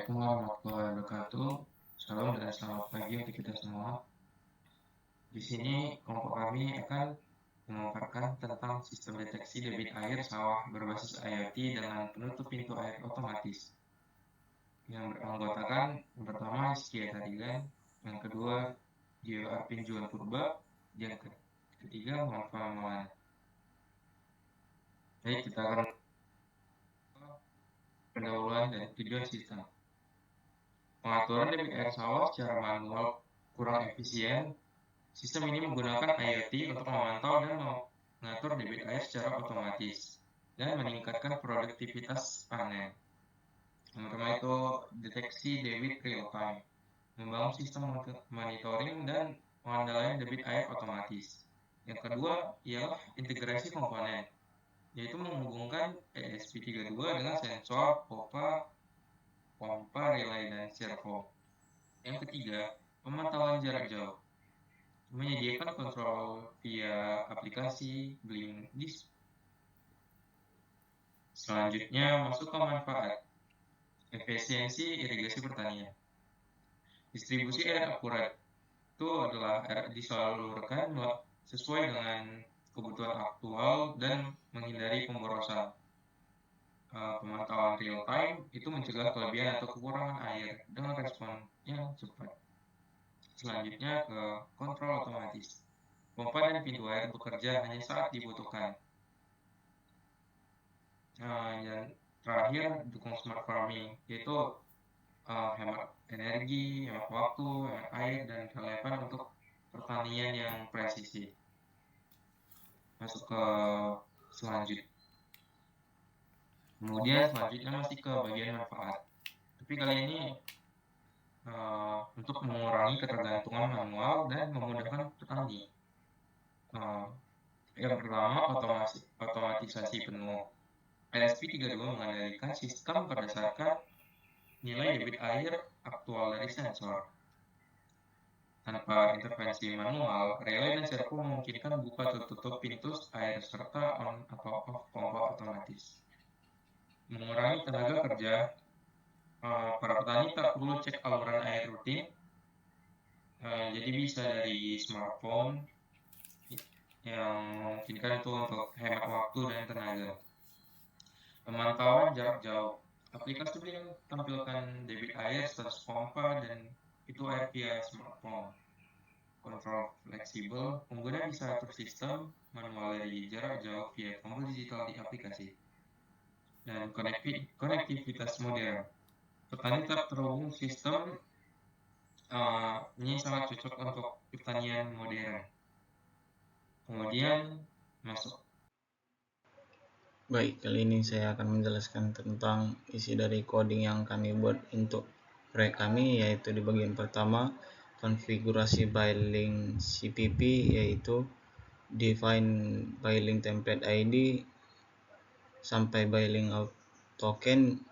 Assalamualaikum warahmatullahi wabarakatuh. Shalom dan selamat pagi untuk kita semua. Di sini kelompok kami akan memaparkan tentang sistem deteksi debit air sawah berbasis IoT dengan penutup pintu air otomatis. Yang beranggotakan yang pertama Skia tadi kan, yang kedua Geo Arvin Juan Purba, yang ketiga Muhammad Maulana. Baik, kita akan pendahuluan dan tujuan sistem. Pengaturan debit air sawah secara manual kurang efisien. Sistem ini menggunakan IoT untuk memantau dan mengatur debit air secara otomatis dan meningkatkan produktivitas panen. Yang pertama itu deteksi debit real time, membangun sistem monitoring dan pengendalian debit air otomatis. Yang kedua ialah integrasi komponen, yaitu menghubungkan ESP32 dengan sensor, pompa, relay, dan servo. Yang ketiga, pemantauan jarak jauh, menyediakan kontrol via aplikasi Blinkist. Selanjutnya masuk ke manfaat, efisiensi irigasi pertanian. Distribusi air akurat itu adalah air disalurkan sesuai dengan kebutuhan aktual dan menghindari pemborosan. Pemantauan real time itu mencegah kelebihan atau kekurangan air dengan respon yang cepat. Selanjutnya ke kontrol otomatis. Pompa dan pintu air bekerja hanya saat dibutuhkan. Yang terakhir dukung smart farming, yaitu hemat energi, hemat waktu, hemat air, dan relevan untuk pertanian yang presisi. Masuk ke selanjutnya. Kemudian selanjutnya masih ke bagian manfaat. Tapi kali ini untuk mengurangi ketergantungan manual dan memudahkan petani. Yang pertama, otomatisasi penuh. LSP32 mengendalikan sistem berdasarkan nilai debit air aktual dari sensor. Tanpa intervensi manual, relay dan servo memungkinkan buka tutup pintu air serta on atau off pompa otomatis. Mengurangi tenaga kerja, para petani tak perlu cek aluran air rutin, jadi bisa dari smartphone yang memungkinkan itu untuk hemat waktu dan tenaga. Pemantauan jarak jauh, aplikasi yang tampilkan debit air, status pompa, dan itu air via smartphone. Kontrol fleksibel, pengguna bisa atur sistem manual dari jarak jauh via tombol digital di aplikasi. Dan konektivitas modern, petani tetap terhubung sistem. Ini sangat cocok untuk pertanian modern. Kemudian masuk. Baik, kali ini saya akan menjelaskan tentang isi dari coding yang kami buat untuk proyek kami, yaitu di bagian pertama konfigurasi billing CPP, yaitu define billing template ID sampai billing out token.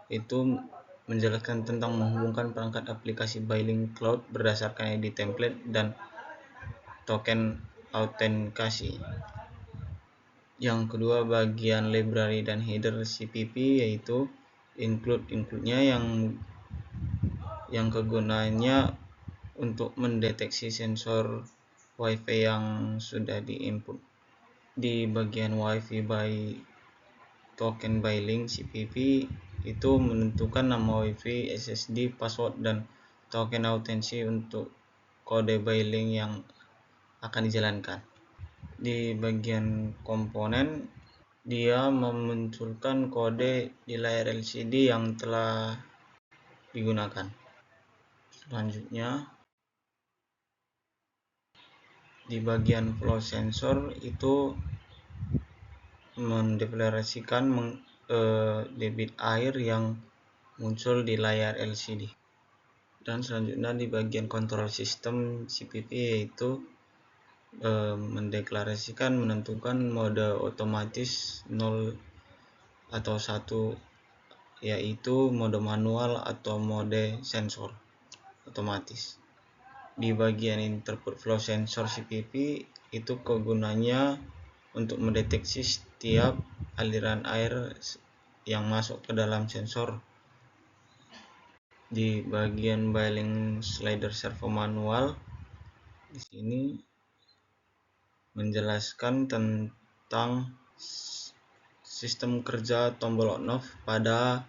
Itu menjelaskan tentang menghubungkan perangkat aplikasi billing cloud berdasarkan ID template dan token autentikasi. Yang kedua bagian library dan header CPP, yaitu include-nya yang kegunaannya untuk mendeteksi sensor WiFi yang sudah diinput. Di bagian WiFi by token billing CPP itu menentukan nama WiFi, SSD, password, dan token autentikasi untuk kode billing yang akan dijalankan. Di bagian komponen, dia memunculkan kode di layar LCD yang telah digunakan. Selanjutnya, di bagian flow sensor itu mendeklarasikan debit air yang muncul di layar LCD. Dan selanjutnya di bagian kontrol sistem CPP, yaitu mendeklarasikan menentukan mode otomatis 0 atau 1, yaitu mode manual atau mode sensor otomatis. Di bagian interpret flow sensor CPP itu kegunaannya untuk mendeteksi setiap aliran air yang masuk ke dalam sensor Di bagian baling slider servo manual, di sini menjelaskan tentang sistem kerja tombol on off pada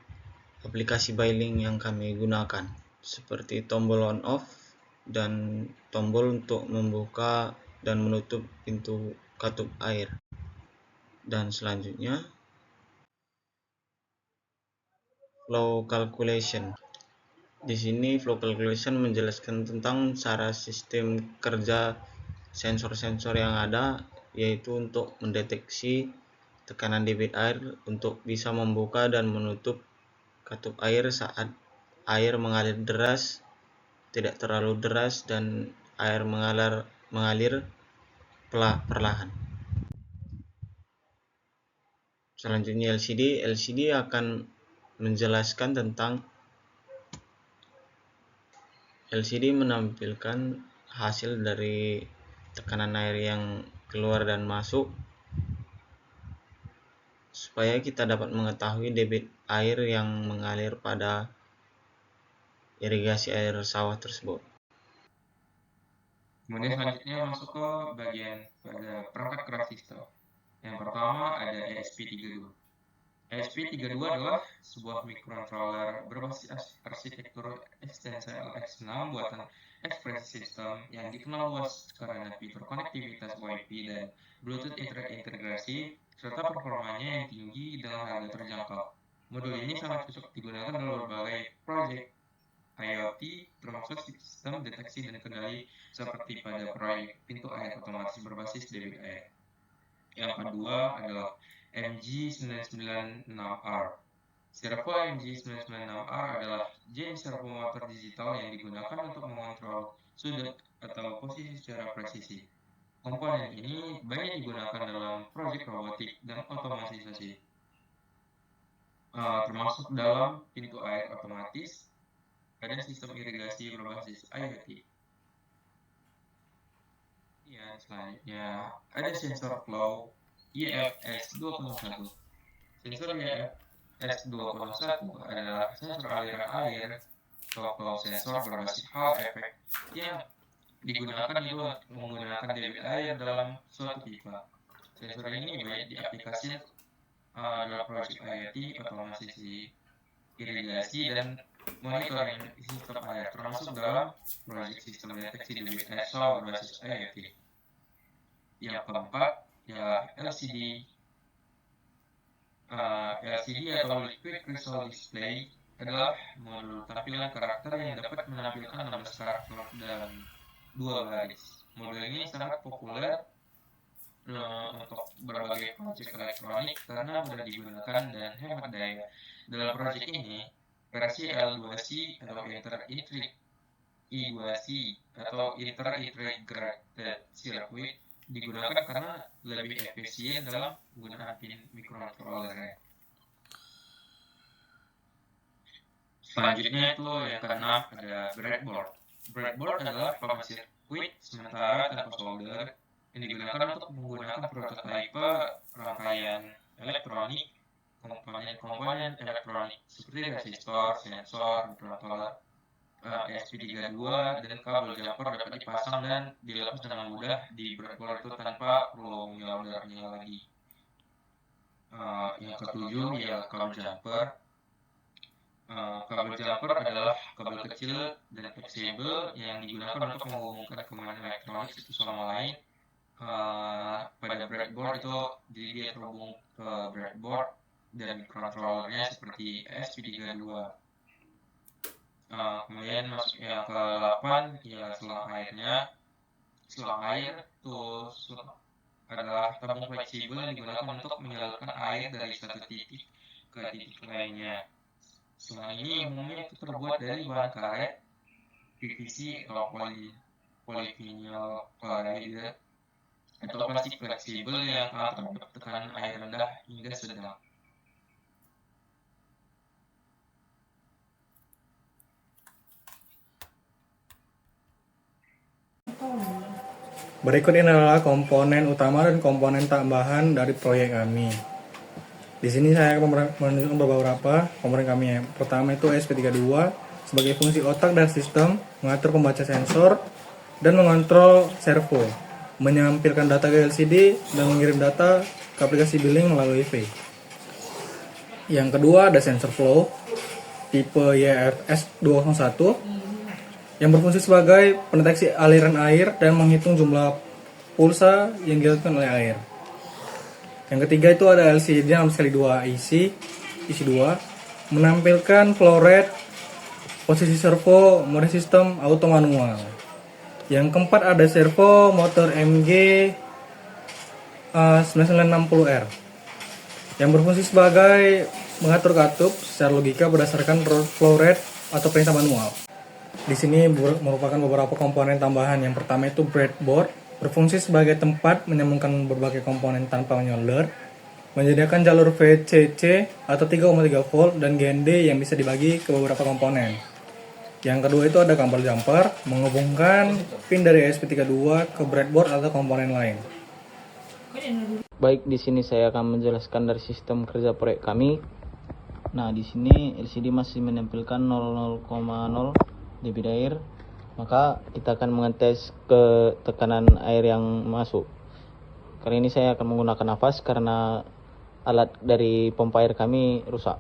aplikasi baling yang kami gunakan, seperti tombol on off dan tombol untuk membuka dan menutup pintu katup air. Dan selanjutnya flow calculation. Di sini flow calculation menjelaskan tentang cara sistem kerja sensor-sensor yang ada, yaitu untuk mendeteksi tekanan debit air untuk bisa membuka dan menutup katup air saat air mengalir deras, tidak terlalu deras, dan air mengalir perlahan. Selanjutnya LCD. LCD akan menjelaskan tentang LCD menampilkan hasil dari tekanan air yang keluar dan masuk, supaya kita dapat mengetahui debit air yang mengalir pada irigasi air sawah tersebut. Kemudian selanjutnya masuk ke bagian pada perangkat keras sistem. Yang pertama ada ESP32. ESP32 adalah sebuah microcontroller berbasis arsitektur Extensile X6 buatan Express System yang dikenal luas karena fitur konektivitas Wi-Fi dan Bluetooth integrasi serta performanya yang tinggi dalam harga terjangkau. Modul ini sangat cocok digunakan dalam berbagai proyek IoT, termasuk sistem deteksi dan kendali seperti pada proyek pintu air otomatis berbasis debit air. Yang kedua adalah MG996R. Servo MG996R adalah jenis servo motor digital yang digunakan untuk mengontrol sudut atau posisi secara presisi. Komponen ini banyak digunakan dalam proyek robotik dan otomatisasi, termasuk dalam pintu air otomatis dan sistem irigasi berbasis IoT. Selanjutnya ada sensor flow IFS201. Sensor IFS201 adalah sensor aliran air atau flow sensor berbasis Hall effect yang digunakan itu menggunakan debit air dalam suatu pipa. Sensor ini banyak diaplikasikan dalam proyek IoT, otomatisasi irigasi, dan monitoring sistem air, termasuk dalam proyek sistem deteksi debit air sawah berbasis IoT. Yang keempat ya LCD. LCD atau Liquid Crystal Display adalah modul tampilan karakter yang dapat menampilkan 16 karakter dalam 2 baris. Modul ini sangat populer untuk berbagai proyek elektronik karena mudah digunakan dan hemat daya. Dalam proyek ini, versi L2C atau Inter-Integrated I2C atau Inter-Integrated Circuit digunakan karena lebih efisien dalam penggunaan pin microcontroller. Selanjutnya itu yang keenam ada breadboard. Breadboard adalah sirkuit sementara tanpa solder yang digunakan untuk menggunakan prototipe rangkaian elektronik, komponen elektronik seperti resistor, sensor, controller, ESP32, dan kabel jumper dapat dipasang dan dilepas dengan mudah di breadboard itu tanpa perlu menyoldernya lagi. Yang ketujuh ya kabel jumper. Kabel jumper adalah kabel kecil dan fleksibel yang digunakan untuk menghubungkan komponen elektronik satu sama lain. Pada breadboard itu jadi dia terhubung ke breadboard dan microcontrollernya seperti ESP32. Kemudian masuk yang ke-8 ya selang airnya. Selang air itu adalah tabung fleksibel yang digunakan untuk menyalurkan air dari satu titik ke titik lainnya. Selang ini umumnya itu terbuat dari bahan karet, PVC atau polyvinyl chloride atau plastik fleksibel yang tahan terhadap tekanan air rendah hingga sedang. Berikut ini adalah komponen utama dan komponen tambahan dari proyek kami. Di sini saya akan menunjukkan beberapa komponen kami. Pertama itu SP32 sebagai fungsi otak dari sistem, mengatur pembaca sensor, dan mengontrol servo, menyampaikan data ke LCD, dan mengirim data ke aplikasi billing melalui Wi-Fi. Yang kedua ada sensor flow tipe YFS201 yang berfungsi sebagai pendeteksi aliran air dan menghitung jumlah pulsa yang dilakukan oleh air. Yang ketiga itu ada LCD 6x2 isi 2 menampilkan flow rate, posisi servo, mode sistem, auto manual. Yang keempat ada servo motor MG 9960R yang berfungsi sebagai mengatur katup secara logika berdasarkan flow rate atau perintah manual. Di sini merupakan beberapa komponen tambahan. Yang pertama itu breadboard, berfungsi sebagai tempat menyambungkan berbagai komponen tanpa menyolder, menyediakan jalur VCC atau 3,3 volt dan GND yang bisa dibagi ke beberapa komponen. Yang kedua itu ada kabel jumper, menghubungkan pin dari ESP32 ke breadboard atau komponen lain. Baik, di sini saya akan menjelaskan dari sistem kerja proyek kami. Nah, di sini LCD masih menampilkan 0,0 debit air. Maka kita akan mengetes ke tekanan air yang masuk. Kali ini saya akan menggunakan nafas karena alat dari pompa air kami rusak.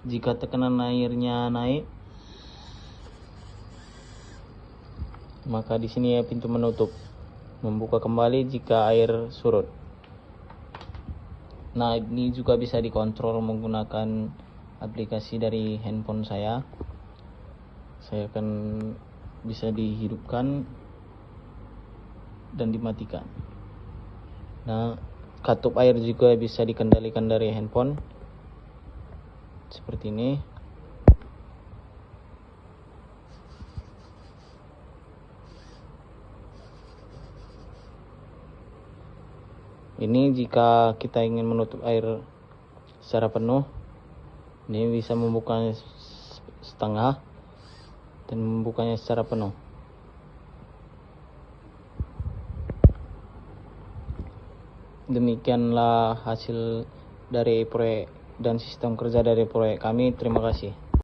Jika tekanan airnya naik, maka di sini pintu menutup, membuka kembali jika air surut. Nah, ini juga bisa dikontrol menggunakan aplikasi dari handphone saya. Saya akan bisa dihidupkan dan dimatikan. Nah, katup air juga bisa dikendalikan dari handphone seperti ini. Ini jika kita ingin menutup air secara penuh, ini bisa membukanya setengah dan membukanya secara penuh. Demikianlah hasil dari proyek dan sistem kerja dari proyek kami. Terima kasih.